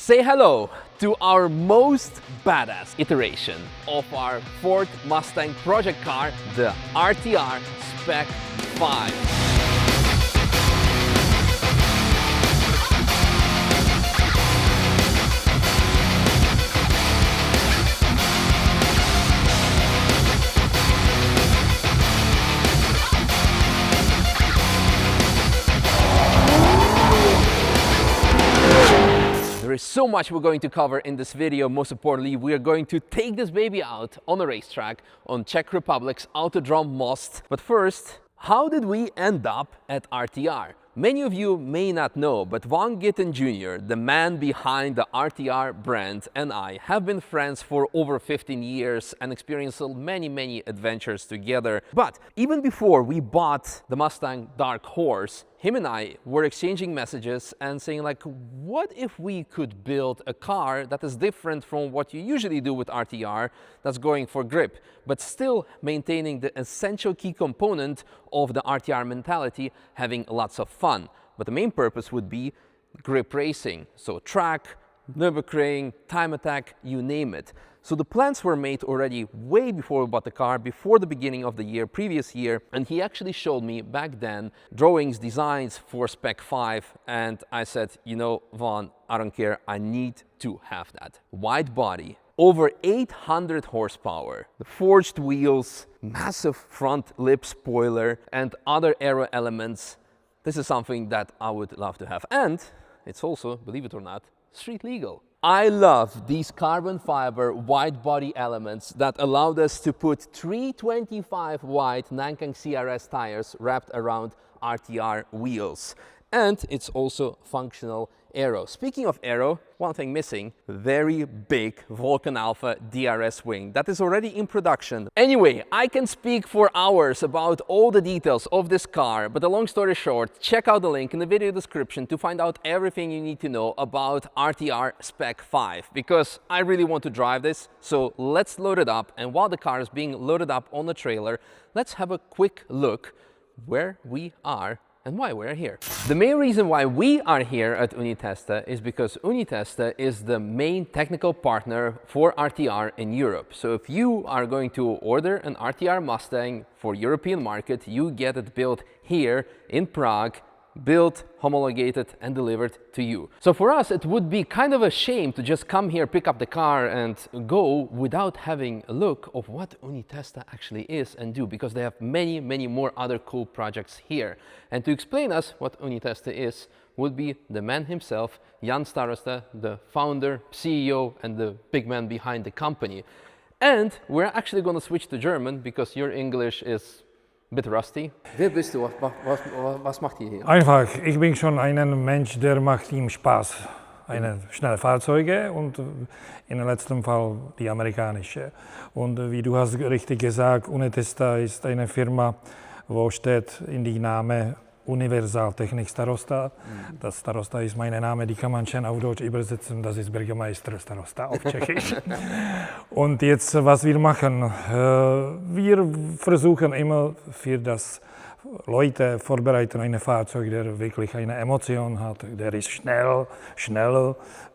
Say hello to our most badass iteration of our Ford Mustang project car, the RTR SPEC 5. There is so much we're going to cover in this video. Most importantly, we are going to take this baby out on a racetrack on Czech Republic's Autodrom Most. But first, how did we end up at RTR? Many of you may not know, but Von Gittin Jr., the man behind the RTR brand, and I have been friends for over 15 years and experienced many adventures together. But even before we bought the Mustang Dark Horse, him and I were exchanging messages and saying like, what if we could build a car that is different from what you usually do with RTR, that's going for grip, but still maintaining the essential key component of the RTR mentality, having lots of fun. But the main purpose would be grip racing, so track, Nürburgring, time attack, you name it. So the plans were made already way before we bought the car, before the beginning of the year, previous year, and he actually showed me back then drawings, designs for SPEC 5, and I said, you know, Von, I don't care, I need to have that. Wide body, over 800 horsepower, the forged wheels, massive front lip spoiler, and other aero elements. This is something that I would love to have. And it's also, believe it or not, street legal. I love these carbon fiber wide body elements that allowed us to put 325 wide Nankang CRS tires wrapped around RTR wheels. And it's also functional aero. Speaking of aero, one thing missing, very big Vulcan Alpha DRS wing that is already in production. Anyway, I can speak for hours about all the details of this car, but the long story short, check out the link in the video description to find out everything you need to know about RTR SPEC 5, because I really want to drive this. So let's load it up, and while the car is being loaded up on the trailer, let's have a quick look where we are and why we're here. The main reason why we are here at Unitesta is because Unitesta is the main technical partner for RTR in Europe. So if you are going to order an RTR Mustang for European market, you get it built here in Prague, built, homologated and delivered to you. So for us, it would be kind of a shame to just come here, pick up the car and go without having a look of what Unitesta actually is and do, because they have many more other cool projects here. And to explain us what Unitesta is would be the man himself, Jan Starosta, the founder, CEO and the big man behind the company. And we're actually going to switch to German because your English is bit rusty. Wer bist du? Was macht ihr hier? Einfach, ich bin schon ein Mensch, der macht ihm Spaß. Eine schnelle Fahrzeuge und in letztem Fall die amerikanische. Und wie du hast richtig gesagt, Unitesta ist eine Firma, wo steht in die Name Universaltechnik Starosta. Das Starosta ist mein Name, die kann man schön auf Deutsch übersetzen, das ist Bürgermeister Starosta auf Tschechisch. Und jetzt, was wir machen, wir versuchen immer für das Leute vorbereiten ein Fahrzeug, der wirklich eine Emotion hat, der ist schnell,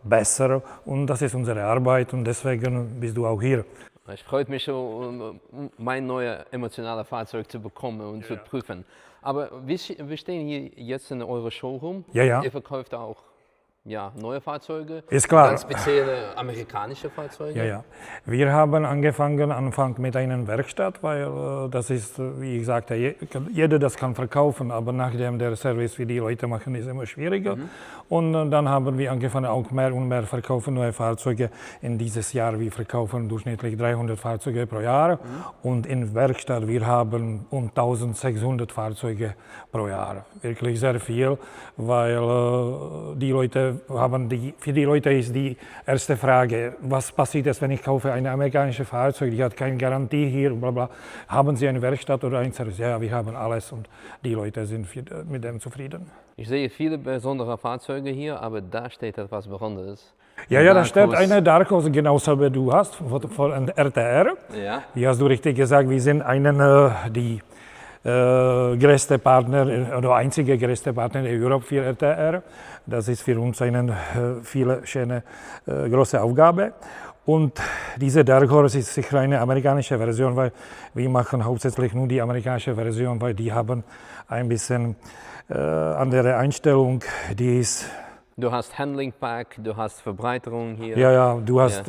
besser und das ist unsere Arbeit und deswegen bist du auch hier. Ich freue mich schon, mein neues emotionales Fahrzeug zu bekommen und zu prüfen. Aber wir stehen hier jetzt in eurem Showroom. Ja. Ihr verkauft auch neue Fahrzeuge. Ist klar. Ganz spezielle amerikanische Fahrzeuge. Ja. Wir haben angefangen mit einer Werkstatt, weil das ist, wie ich sagte, jeder das kann verkaufen, aber nachdem der Service für die Leute machen ist immer schwieriger. Und dann haben wir angefangen auch mehr und mehr verkaufen neue Fahrzeuge. In dieses Jahr wir verkaufen durchschnittlich 300 Fahrzeuge pro Jahr und in Werkstatt wir haben 1600 Fahrzeuge pro Jahr. Wirklich sehr viel, weil die Leute für die Leute ist die erste Frage, was passiert jetzt, wenn ich kaufe ein amerikanisches Fahrzeug, die hat keine Garantie hier, bla bla. Haben Sie eine Werkstatt oder ein Service? Ja, wir haben alles und die Leute sind mit dem zufrieden. Ich sehe viele besondere Fahrzeuge hier, aber da steht etwas Besonderes. Ja, da steht eine Dark Horse, genauso wie du hast, von RTR. Ja. Wie hast du richtig gesagt, wir sind größte Partner oder einzige größte Partner der Europe für RTR. Das ist für uns eine viele schöne große Aufgabe. Und diese Dark Horse ist sicher eine amerikanische Version, weil wir machen hauptsächlich nur die amerikanische Version, weil die haben ein bisschen andere Einstellung, die ist. Du hast Handling Pack, du hast Verbreiterung hier. Ja, du hast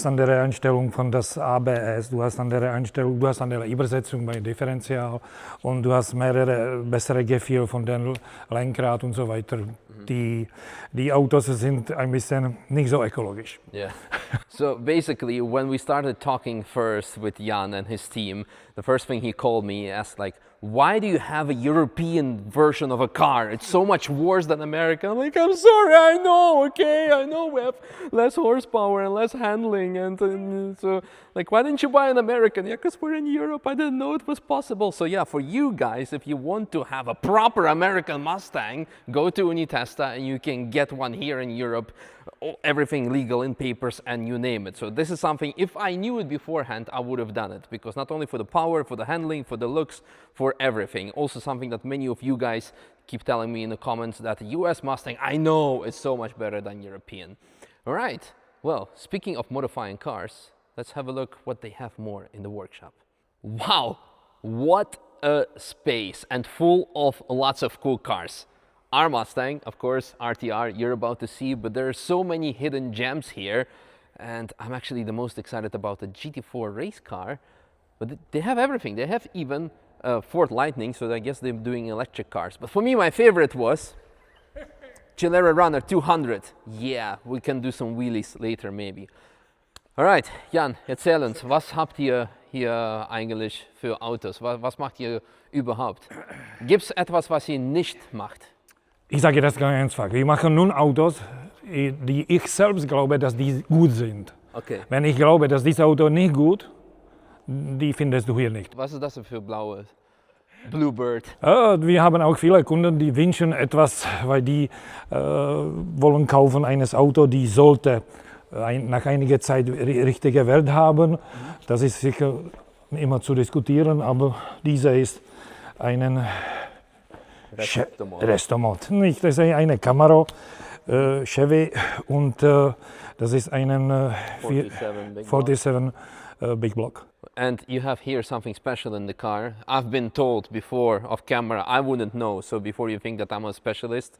andere Einstellung von das ABS, du hast andere Einstellung, du hast andere Übersetzung bei Differential und du hast mehrere bessere Gefühl von dem Lenkrad und so weiter. Die Autos sind ein bisschen nicht so ökologisch. Yeah. So basically, when we started talking first with Jan and his team, the first thing he called me, he asked like, why do you have a European version of a car? It's so much worse than American. I'm like, I'm sorry, I know, okay, I know we have less horsepower and less handling, and so like, why didn't you buy an American? Yeah, because we're in Europe, I didn't know it was possible. So yeah, for you guys, if you want to have a proper American Mustang, go to Unitesta and you can get one here in Europe, everything legal in papers and you name it. So this is something, if I knew it beforehand, I would have done it, because not only for the power, for the handling, for the looks, for everything. Also something that many of you guys keep telling me in the comments, that the US Mustang, I know, is so much better than European. All right, well, speaking of modifying cars, let's have a look what they have more in the workshop. Wow, what a space, and full of lots of cool cars. Our Mustang, of course, RTR, you're about to see, but there are so many hidden gems here, and I'm actually the most excited about the GT4 race car, but they have everything. They have even Ford Lightning, so I guess they're doing electric cars. But for me, my favorite was Celery Runner 200. Yeah, we can do some wheelies later maybe. Alright, Jan, erzähl uns, was habt ihr hier eigentlich für Autos? Was macht ihr überhaupt? Gibt es etwas, was ihr nicht macht? Ich sage das ganz einfach. Wir machen nun Autos, die ich selbst glaube, dass die gut sind. Okay. Wenn ich glaube, dass dieses Auto nicht gut, die findest du hier nicht. Was ist das für blaue? Bluebird. Wir haben auch viele Kunden, die wünschen etwas, weil die wollen kaufen eines Auto, die sollte nach einiger Zeit richtige Wert haben. Das ist sicher immer zu diskutieren, aber dieser ist ein Restomod. Nicht, das ist eine Camaro Chevy und das ist ein 47 Big Block. And you have here something special in the car. I've been told before off camera, I wouldn't know, so before you think that I'm a specialist.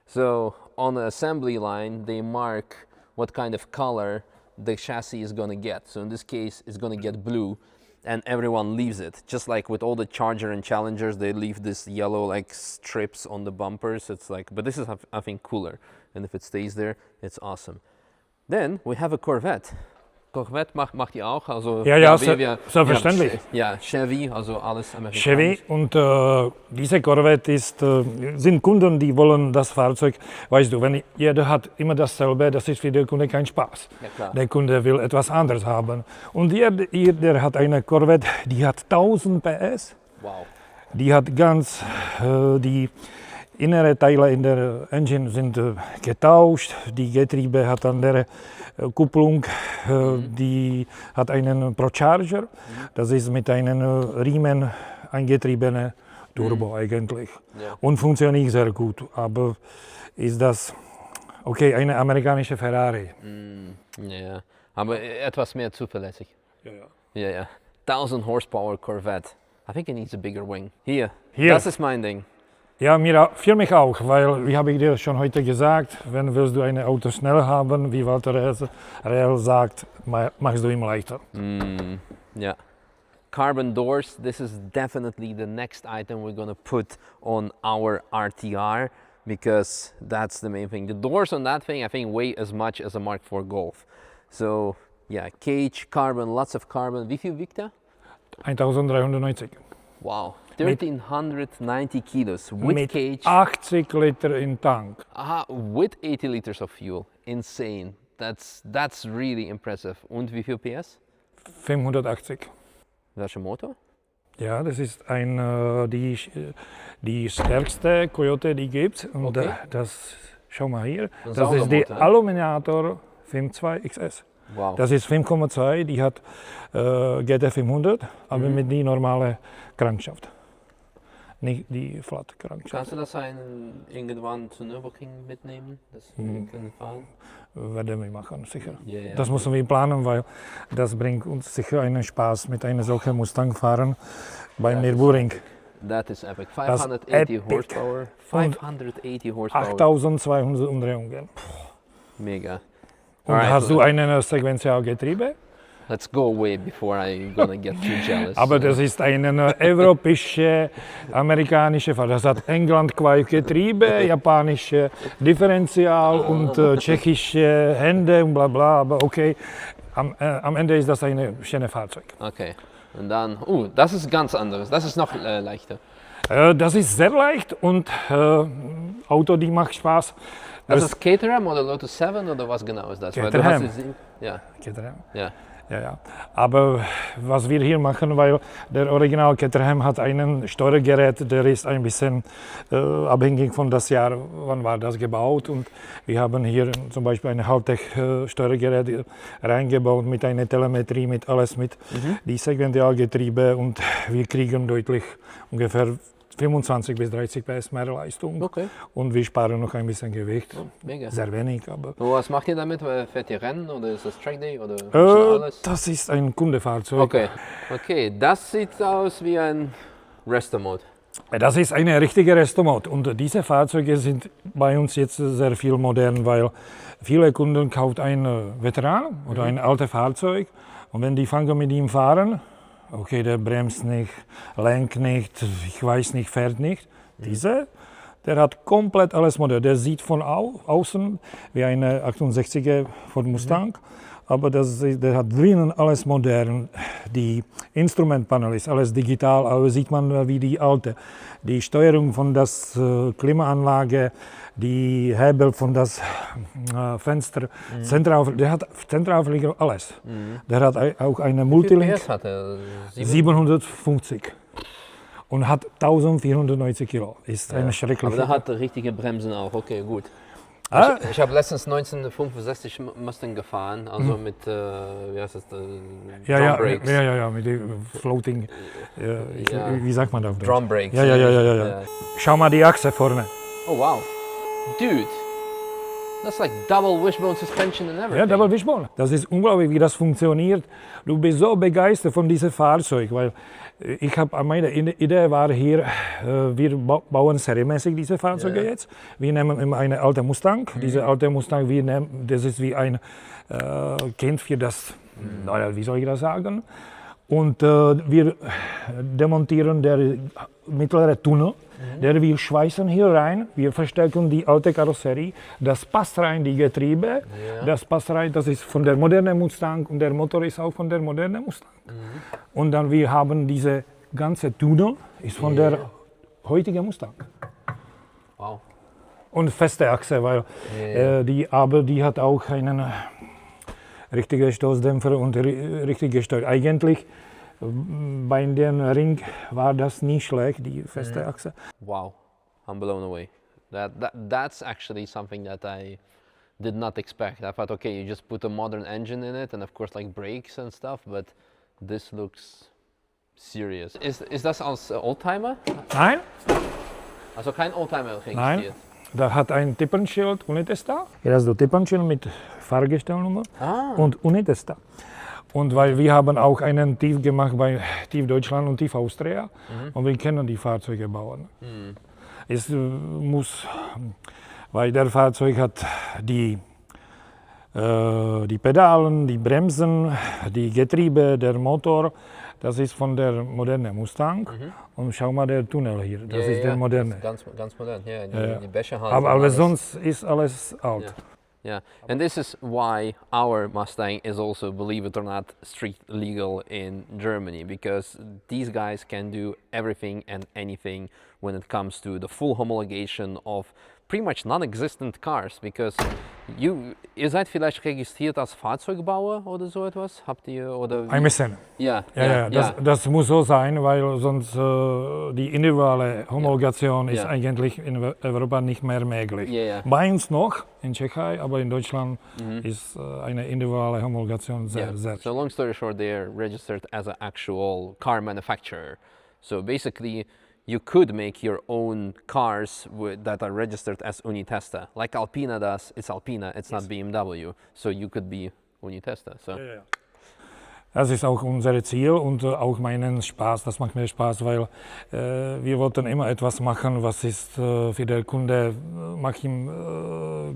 So on the assembly line, they mark what kind of color the chassis is going to get. So in this case, it's going to get blue, and everyone leaves it. Just like with all the Charger and Challengers, they leave this yellow like strips on the bumpers. It's like, but this is, I think, cooler. And if it stays there, it's awesome. Then we have a Corvette. Corvette macht ihr auch? Also ja, selbstverständlich. Ja, Chevy, also alles amerikanisch. Chevy und diese Corvette sind Kunden, die wollen das Fahrzeug, weißt du, wenn jeder hat immer dasselbe, das ist für den Kunde kein Spaß. Ja, klar. Der Kunde will etwas anderes haben. Und der hat eine Corvette, die hat 1000 PS. Wow. Die hat ganz, die innere Teile in der Engine sind getauscht, die Getriebe hat andere Kupplung, die hat einen Procharger, das ist mit einem Riemen angetriebene Turbo eigentlich und funktioniert sehr gut, aber ist das, okay, eine amerikanische Ferrari. Ja, aber etwas mehr zuverlässig. Ja. 1000 Horsepower Corvette. I think it needs a bigger wing. Hier. Das ist mein Ding. Ja, für mich auch, weil, wie habe ich dir schon heute gesagt, wenn willst du ein Auto schnell haben, wie Walter Real sagt, machst du ihm leichter. Yeah. Carbon doors, this is definitely the next item we're going to put on our RTR, because that's the main thing. The doors on that thing, I think, weigh as much as a Mark IV Golf. So, yeah, cage, carbon, lots of carbon. Wie viel wiegt er? 1390. Wow. 1390 kilos with cage. 80 Liter in Tank. Aha, with 80 liters of fuel. Insane. That's really impressive. Und wie viel PS? 580. Welcher Motor? Ja, das ist die stärkste Coyote, die gibt. Und okay. Das, schau mal hier, das ist der Aluminiator 52 XS. Wow. Das ist 5,2, die hat GT 500, aber mit die normale Crankschaft. Nicht die Flat Crankschaft. Kannst du das irgendwann zu Nürburgring mitnehmen? Das wir können fahren? Werden wir machen, sicher. Ja, ja. Das müssen wir planen, weil das bringt uns sicher einen Spaß mit einer solchen Mustang fahren beim Nürburgring. That is epic. Das 580 epic. horsepower. 580 horsepower. 8200 Umdrehungen. Mega. Und Alright, hast du ein Sequentialgetriebe? Let's go away before I'm gonna get too jealous. Aber das ist ein europäische, amerikanische Fahrzeug. Das hat England-Getriebe, japanische Differential und tschechische Hände und bla bla. Aber okay, am Ende ist das ein schönes Fahrzeug. Okay. Und dann, das ist ganz anderes. Das ist noch leichter. Das ist sehr leicht und Auto, die macht Spaß. Das ist Caterham oder Lotus 7 oder was genau ist das? Caterham. Ja. Caterham. Ja. Ja, ja. Aber was wir hier machen, weil der Original Caterham hat ein Steuergerät, der ist ein bisschen abhängig von das Jahr, wann war das gebaut. Und wir haben hier zum Beispiel ein Hightech-Steuergerät reingebaut mit einer Telemetrie, mit alles, mit die Sequentialgetriebe und wir kriegen deutlich ungefähr 25 bis 30 PS mehr Leistung. Okay. Und wir sparen noch ein bisschen Gewicht. Mega. Sehr wenig, aber. Und was macht ihr damit? Fährt ihr Rennen oder ist das Trackday oder alles? Das ist ein Kundefahrzeug. Okay. Okay, das sieht aus wie ein Resto-Mode. Das ist eine richtige Resto-Mode und diese Fahrzeuge sind bei uns jetzt sehr viel modern, weil viele Kunden kaufen einen Veteran oder ein altes Fahrzeug und wenn die fangen mit ihm fahren, okay, der bremst nicht, lenkt nicht, ich weiß nicht, fährt nicht. Der hat komplett alles modern. Der sieht von außen wie eine 68er von Mustang, aber der hat drinnen alles modern. Die Instrumentpanel ist alles digital, aber sieht man wie die alte. Die Steuerung von der Klimaanlage, die Hebel von das Fenster, der hat Zentralauflieger, alles. Der hat auch eine Multilink. Wie viel PS hat er? 750 und hat 1490 Kilo. Ist eine schreckliche. Aber der hat richtige Bremsen auch, okay, gut. Ich habe letztens 1965 Mustang gefahren, also mit, wie heißt das, ja, Brakes. Ja, mit dem Floating, wie sagt man das? Drum Brakes. Ja. Schau mal die Achse vorne. Oh wow, dude, that's like double wishbone suspension and everything. Ja, Double Wishbone. Das ist unglaublich, wie das funktioniert. Du bist so begeistert von diesem Fahrzeug, weil meine Idee war hier, wir bauen serienmäßig diese Fahrzeuge jetzt. Wir nehmen immer eine alte Mustang. Diese alte Mustang, das ist wie ein Kind für das, wie soll ich das sagen? Und wir demontieren den mittleren Tunnel. Wir schweißen hier rein, wir verstärken die alte Karosserie, das passt rein, die Getriebe, das passt rein, das ist von der modernen Mustang und der Motor ist auch von der modernen Mustang. Und dann wir haben diese ganze Tunnel, ist von der heutigen Mustang. Wow. Und feste Achse, weil die hat auch einen richtigen Stoßdämpfer und richtige Steuer. Eigentlich bei dem Ring war das nicht schlecht, die feste Achse. Wow, I'm blown away. That's actually something that I did not expect. I thought, okay, you just put a modern engine in it and of course like brakes and stuff, but this looks serious. Ist das als Oldtimer? Nein, Also kein Oldtimer registriert? nein. Da hat ein Tippenschild Unitesta. Hier hast du Tippenschild mit Fahrgestellnummer und Unitesta. Und weil wir haben auch einen TÜV gemacht bei TÜV Deutschland und TÜV Austria und wir können die Fahrzeuge bauen. Es muss, weil der Fahrzeug hat die Pedalen, die Bremsen, die Getriebe, der Motor, das ist von der modernen Mustang. Und schau mal der Tunnel hier, das ist der moderne. Ganz modern, ja. Die Becherhalse. Aber sonst ist alles alt. Yeah, and this is why our Mustang is also, believe it or not, street legal in Germany, because these guys can do everything and anything when it comes to the full homologation of pretty much non-existent cars, because ihr seid vielleicht registriert als Fahrzeugbauer oder so etwas? Habt ihr oder? Ein bisschen. Ja, Das muss so sein, weil sonst die individuelle Homologation ist Ja. eigentlich in Europa nicht mehr möglich. Ja. Bei uns noch in Tschechei, aber in Deutschland ist eine individuelle Homologation sehr. So long story short, they're registered as an actual car manufacturer. So basically, you could make your own cars that are registered as Unitesta. Like Alpina does, it's Alpina, it's not BMW. So you could be Unitesta. So. Ja. Das ist auch unser Ziel und auch meinen Spaß. Das macht mir Spaß, weil wir wollten immer etwas machen, was ist für den Kunde, macht ihn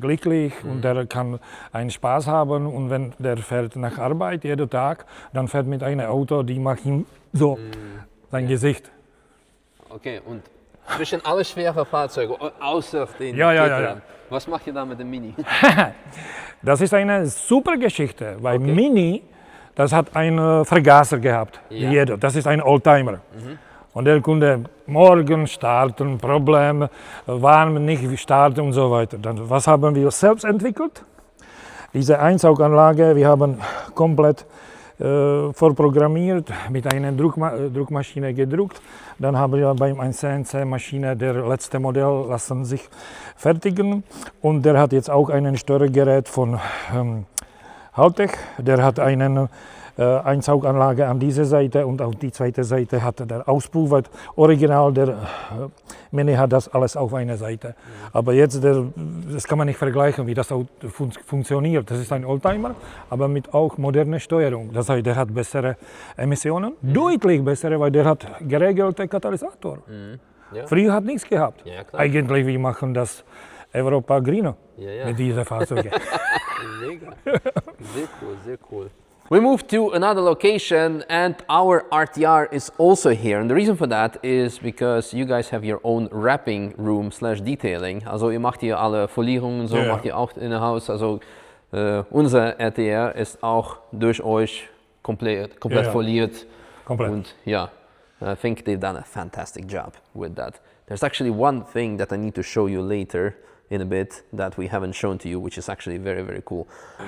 glücklich und der kann einen Spaß haben. Und wenn der fährt nach Arbeit jeden Tag, dann fährt mit einem Auto, die macht ihm so sein Gesicht. Okay, und zwischen alle schwere Fahrzeuge, außer den Ja. was macht ihr da mit dem Mini? Das ist eine super Geschichte, weil Mini, das hat einen Vergaser gehabt, wie jeder. Das ist ein Oldtimer. Und der Kunde morgen starten, Problem, warm nicht starten und so weiter. Dann, was haben wir selbst entwickelt? Diese Einsauganlage, wir haben komplett vorprogrammiert, mit einer Druckmaschine gedruckt. Dann haben wir bei einer CNC-Maschine der letzte Modell lassen sich fertigen. Und der hat jetzt auch ein Steuergerät von Haltech. Der hat eine Einsauganlage an dieser Seite und auf die zweite Seite hat der Auspuff. Original, der Mini hat das alles auf einer Seite. Aber jetzt, das kann man nicht vergleichen, wie das funktioniert. Das ist ein Oldtimer, aber mit auch moderner Steuerung. Das heißt, der hat bessere Emissionen, deutlich bessere, weil der hat geregelte Katalysator. Ja. Früher hat nichts gehabt. Ja, klar. Eigentlich, wir machen das Europa grüner mit diesen Fahrzeugen. Mega. Sehr cool. We moved to another location and our RTR is also here. And the reason for that is because you guys have your own wrapping room / detailing. Also ihr macht hier alle Folierungen und so, macht ihr auch in der Haus. Also unser RTR ist auch durch euch komplett foliert. Komplett. Und I think they've done a fantastic job with that. There's actually one thing that I need to show you later in a bit that we haven't shown to you, which is actually very, very cool.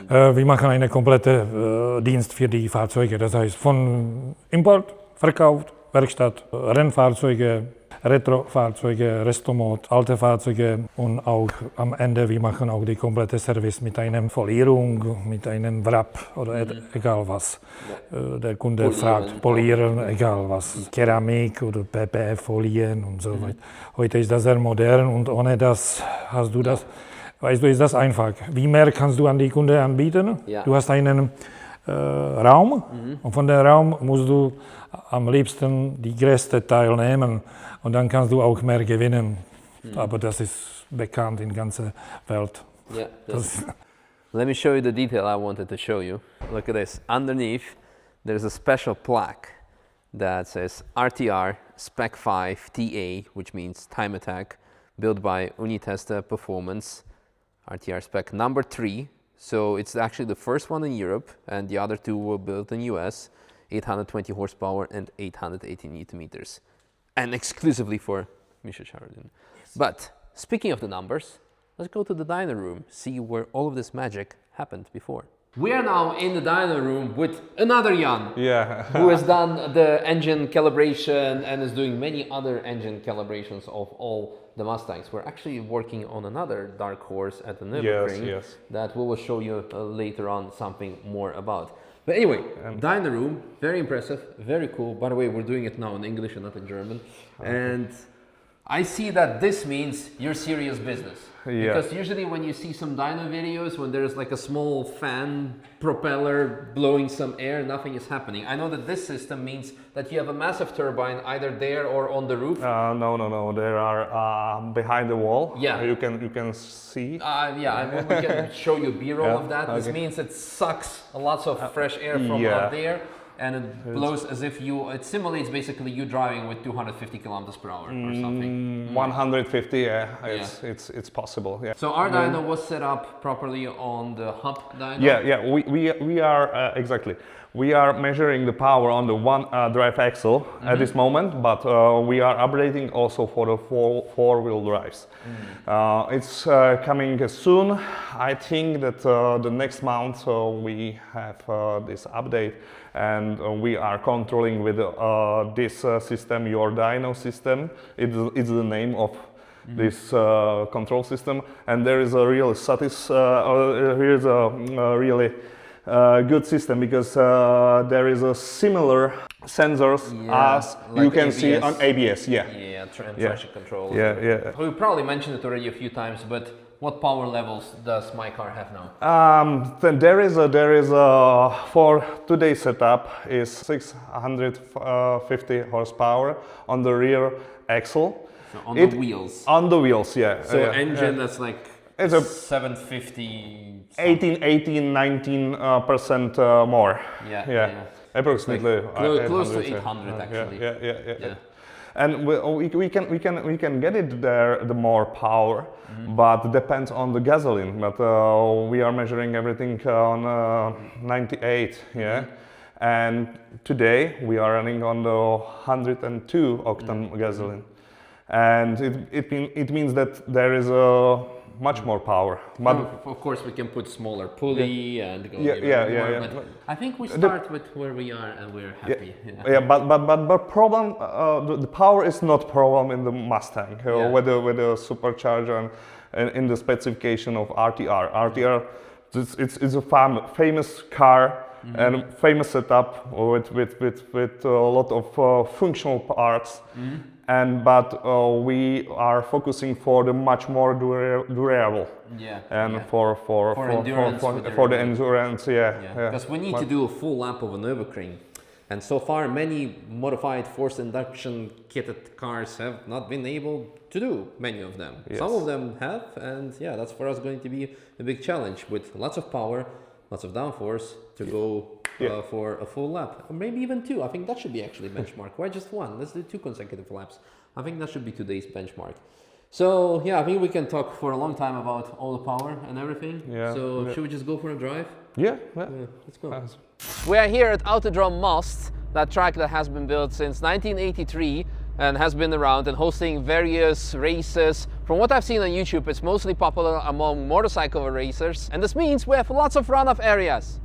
Wir machen einen kompletten Dienst für die Fahrzeuge, das heißt von Import, Verkauf, Werkstatt, Rennfahrzeuge, Retrofahrzeuge, Restomod, alte Fahrzeuge und auch am Ende, wir machen auch die komplette Service mit einer Folierung, mit einem Wrap oder egal was. Der Kunde fragt, polieren, egal was, Keramik oder PPF-Folien und so weiter. Heute ist das sehr modern und ohne das hast du das, weißt du, ist das einfach. Wie mehr kannst du an die Kunden anbieten? Ja. Du hast einen Raum und von dem Raum musst du am liebsten die größte Teil nehmen und dann kannst du auch mehr gewinnen. Aber das ist bekannt in der ganzen Welt. Yeah. Let me show you the detail I wanted to show you. Look at this. Underneath, there's a special plaque that says RTR SPEC 5 TA, which means time attack, built by Unitesta Performance, RTR SPEC number 3. So it's actually the first one in Europe, and the other two were built in US, 820 horsepower and 880 Newton meters, and exclusively for Misha Charoudin. But speaking of the numbers, let's go to the dyno room, see where all of this magic happened before. We are now in the dyno room with another Jan, who has done the engine calibration and is doing many other engine calibrations of all the Mustangs. We're actually working on another dark horse at the Nürburgring that we will show you later on something more about. But anyway, dyno room, very impressive, very cool. By the way, we're doing it now in English and not in German. And I see that this means you're serious business. Because usually when you see some dyno videos, when there's like a small fan propeller blowing some air, nothing is happening. I know that this system means that you have a massive turbine either there or on the roof. No. There are behind the wall. Yeah. You can see. We can show you B-roll of that. This means it sucks lots of fresh air from out there. and it blows as if it simulates basically you driving with 250 kilometers per hour or something. 150, yeah, it's possible. Yeah. So our dyno was set up properly on the hub dyno? Yeah, we are, exactly. We are measuring the power on the one drive axle at this moment, but we are updating also for the four-wheel drives. It's coming soon. I think that the next month we have this update, and we are controlling with this system, your dyno system. It's the name of this control system, and there is a real here's a really good system, because there is a similar sensors as like you can ABS. see on ABS. Yeah, traction control. Yeah. We probably mentioned it already a few times, but what power levels does my car have now? Then there is for today's setup is 650 horsepower on the rear axle. So on the wheels. On the wheels, yeah. So engine that's like it's a 750. 19% more. Yeah. Approximately Like close to 800, 800 actually. Yeah. And we can get it there, the more power, but depends on the gasoline. But we are measuring everything on 98, and today we are running on the 102 octane gasoline, and it means that there is much more power. But of course we can put smaller pulley and go yeah. But I think we start with where we are and we're happy. But problem, the power is not problem in the Mustang with the supercharger and in the specification of RTR. RTR, it's a famous car and famous setup with a lot of functional parts. But we are focusing for the much more durable, for the endurance, Because we need to do a full lap of a Nürburgring, and so far many modified forced induction kitted cars have not been able to do many of them. Some of them have, and that's for us going to be a big challenge with lots of power, lots of downforce to go for a full lap, or maybe even two. I think that should be actually benchmark. Why just one? Let's do 2 consecutive laps. I think that should be today's benchmark. So I think we can talk for a long time about all the power and everything. Should we just go for a drive? Yeah. Let's go. We are here at Autodrome Most, that track that has been built since 1983 and has been around and hosting various races. From what I've seen on YouTube, it's mostly popular among motorcycle racers, and this means we have lots of runoff areas.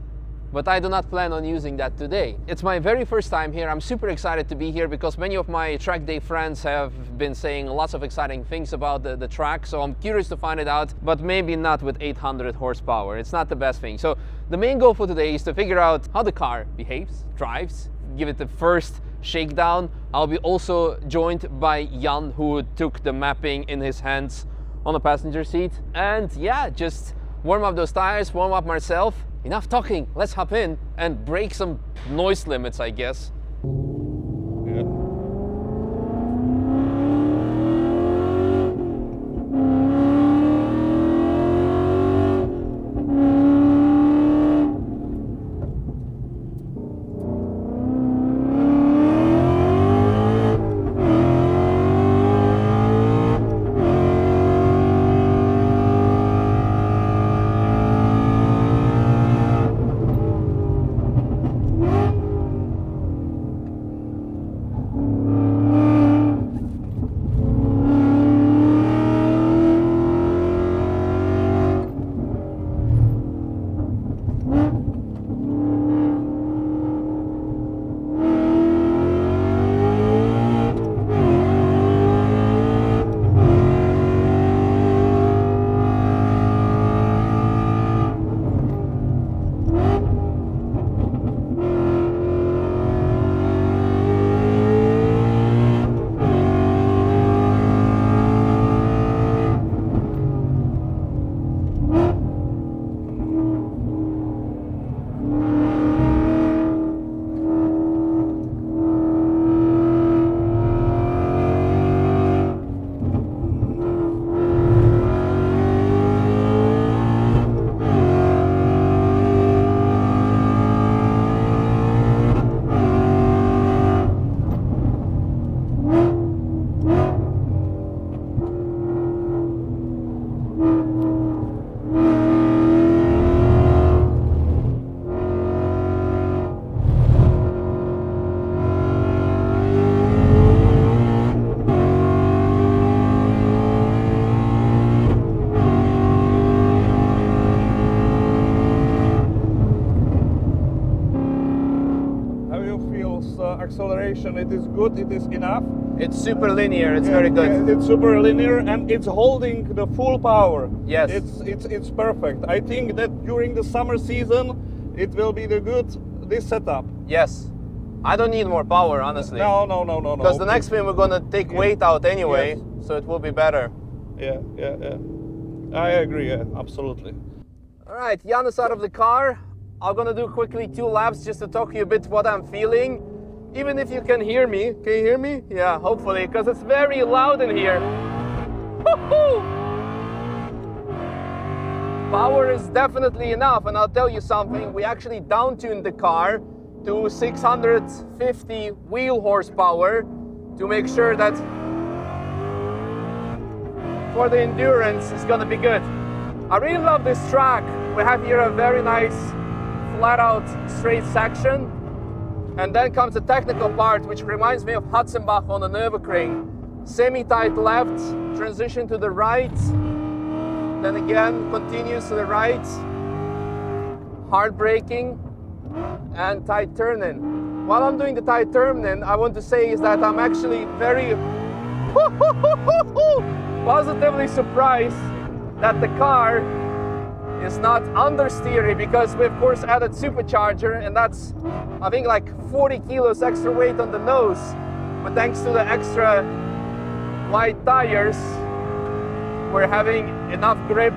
But I do not plan on using that today. It's my very first time here. I'm super excited to be here because many of my track day friends have been saying lots of exciting things about the track, so I'm curious to find it out, but maybe not with 800 horsepower. It's not the best thing. So the main goal for today is to figure out how the car behaves, drives, give it the first shakedown. I'll be also joined by Jan, who took the mapping in his hands on the passenger seat. And just warm up those tires, warm up myself. Enough talking, let's hop in and break some noise limits, I guess. acceleration, it is good, it is enough. It's super linear, it's very good. Yeah, it's super linear and it's holding the full power. Yes. It's perfect. I think that during the summer season, it will be this setup. Yes. I don't need more power, honestly. No. Because the next spin we're gonna take weight out anyway, Yes. so it will be better. Yeah. I agree, yeah, absolutely. All right, Jan is out of the car. I'm gonna do quickly 2 laps just to talk to you a bit what I'm feeling. Even if you can hear me. Can you hear me? Yeah, hopefully, because it's very loud in here. Woo-hoo! Power is definitely enough, and I'll tell you something. We actually down-tuned the car to 650 wheel horsepower to make sure that for the endurance it's gonna be good. I really love this track. We have here a very nice flat out straight section, and then comes the technical part, which reminds me of Hatzenbach on the Nürburgring. Semi-tight left, transition to the right, then again continues to the right, hard braking and tight turning. While I'm doing the tight turning, I want to say is that I'm actually very positively surprised that the car is not understeery, because we of course added supercharger, and that's I think like 40 kilos extra weight on the nose, but thanks to the extra wide tires we're having enough grip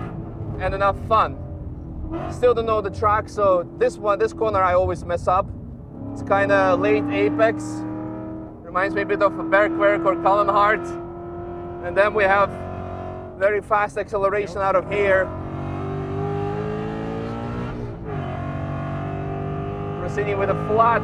and enough fun. Still don't know the track, so this corner I always mess up. It's kind of late apex, reminds me a bit of a Bergwerk or Kallenhardt, and then we have very fast acceleration out of here. Proceeding with a flat.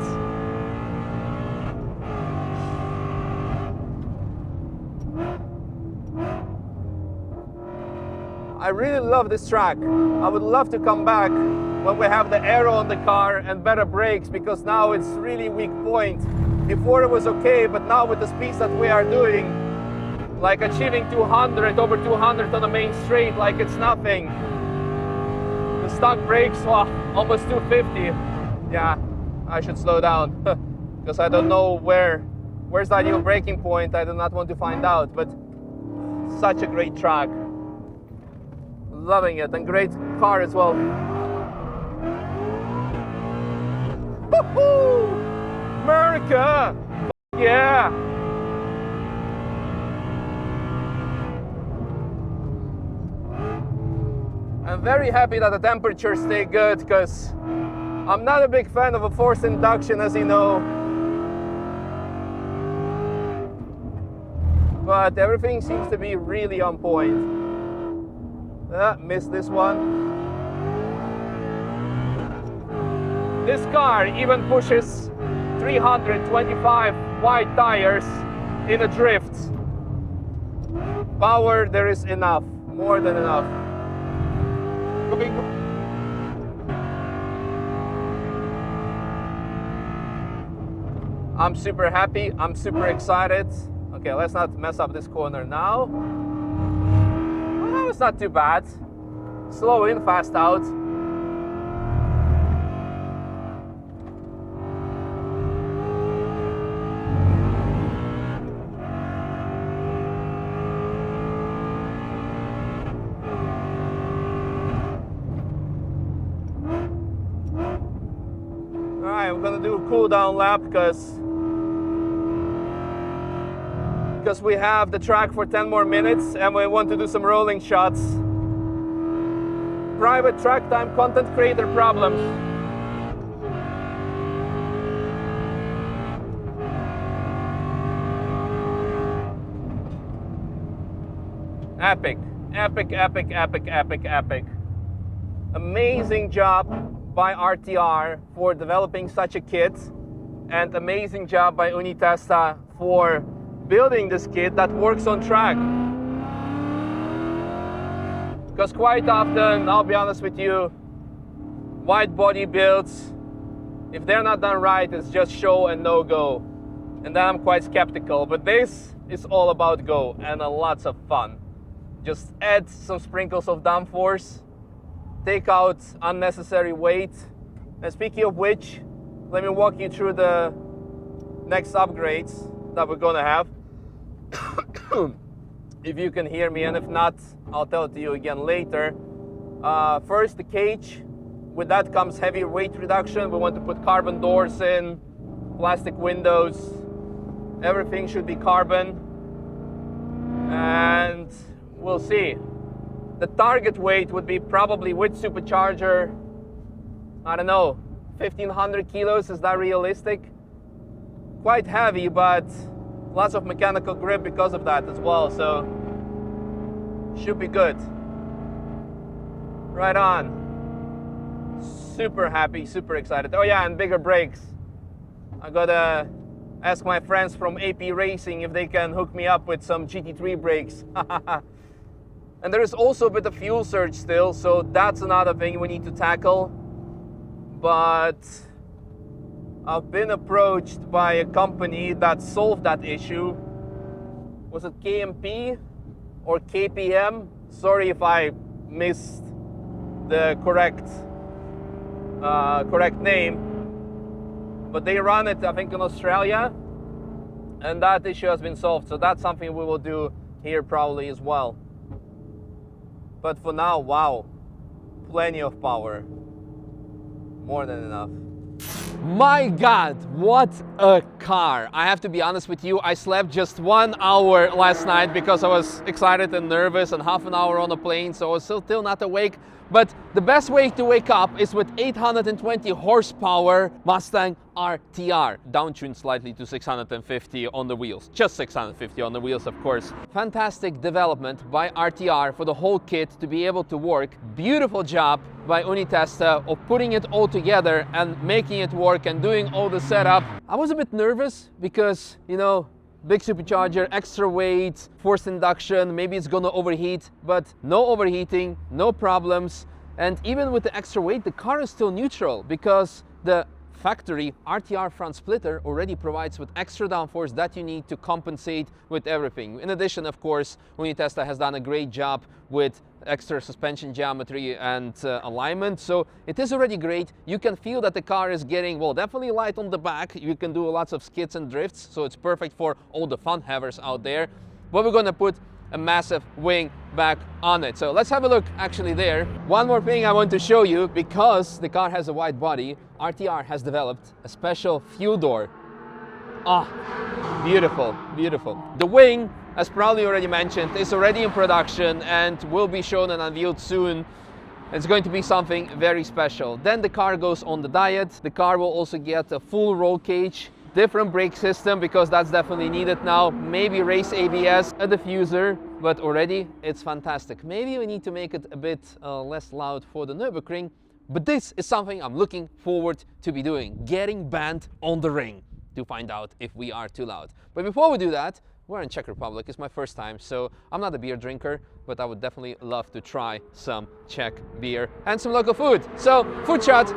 I really love this track. I would love to come back when we have the aero on the car and better brakes, because now it's really weak point. Before it was okay, but now with the speeds that we are doing, like achieving 200, over 200 on the main straight, like it's nothing. The stock brakes, well, almost 250. Yeah, I should slow down because I don't know where's the ideal braking point. I do not want to find out, but such a great track. Loving it, and great car as well. Woohoo! America! Yeah! I'm very happy that the temperatures stay good, because I'm not a big fan of a forced induction, as you know. But everything seems to be really on point. Missed this one. This car even pushes 325 wide tires in a drift. Power, there is enough, more than enough. I'm super happy, I'm super excited. Okay, let's not mess up this corner now. Well, it's not too bad. Slow in, fast out. Alright, we're gonna do a cool down lap because we have the track for 10 more minutes and we want to do some rolling shots. Private track time content creator problems. Epic, epic, epic, epic, epic, epic. Amazing job by RTR for developing such a kit, and amazing job by Unitesta for building this kit that works on track. Because quite often, I'll be honest with you, wide body builds, if they're not done right, it's just show and no go. And then I'm quite skeptical, but this is all about go and lots of fun. Just add some sprinkles of downforce, take out unnecessary weight. And speaking of which, let me walk you through the next upgrades that we're gonna have. If you can hear me, and if not, I'll tell it to you again later. First, the cage. With that comes heavy weight reduction. We want to put carbon doors in, plastic windows. Everything should be carbon. And we'll see. The target weight would be probably with supercharger, I don't know, 1,500 kilos. Is that realistic? Quite heavy, but lots of mechanical grip because of that as well, so should be good. Right on. Super happy, super excited. Oh yeah, and bigger brakes. I gotta ask my friends from AP Racing if they can hook me up with some GT3 brakes. And there is also a bit of fuel surge still, so that's another thing we need to tackle. But I've been approached by a company that solved that issue. Was it KMP or KPM? Sorry if I missed the correct name. But they run it, I think, in Australia, and that issue has been solved. So that's something we will do here probably as well. But for now, wow, plenty of power. More than enough. My God, what a car. I have to be honest with you, I slept just 1 hour last night because I was excited and nervous, and half an hour on a plane, so I was still not awake. But the best way to wake up is with 820 horsepower Mustang RTR, downtuned slightly to 650 on the wheels, just 650 on the wheels, of course. Fantastic development by RTR for the whole kit to be able to work. Beautiful job by Unitesta of putting it all together and making it work and doing all the setup. I was a bit nervous because, you know, big supercharger, extra weight, forced induction, maybe it's gonna overheat, but no overheating, no problems. And even with the extra weight, the car is still neutral because the factory RTR front splitter already provides with extra downforce that you need to compensate with everything. In addition, of course, Unitesta has done a great job with extra suspension geometry and alignment, so it is already great. You can feel that the car is getting, well, definitely light on the back. You can do lots of skids and drifts, so it's perfect for all the fun havers out there. But we're gonna put a massive wing back on it. So let's have a look actually there. One more thing I want to show you, because the car has a wide body, RTR has developed a special fuel door. Ah, beautiful, beautiful. The wing, as probably already mentioned, is already in production and will be shown and unveiled soon. It's going to be something very special. Then the car goes on the diet. The car will also get a full roll cage, different brake system because that's definitely needed now, maybe race ABS, a diffuser, but already it's fantastic. Maybe we need to make it a bit less loud for the Nürburgring, but this is something I'm looking forward to be doing, getting banned on the ring to find out if we are too loud. But before we do that, we're in Czech Republic. It's my first time, so I'm not a beer drinker, but I would definitely love to try some Czech beer and some local food. So, food shot.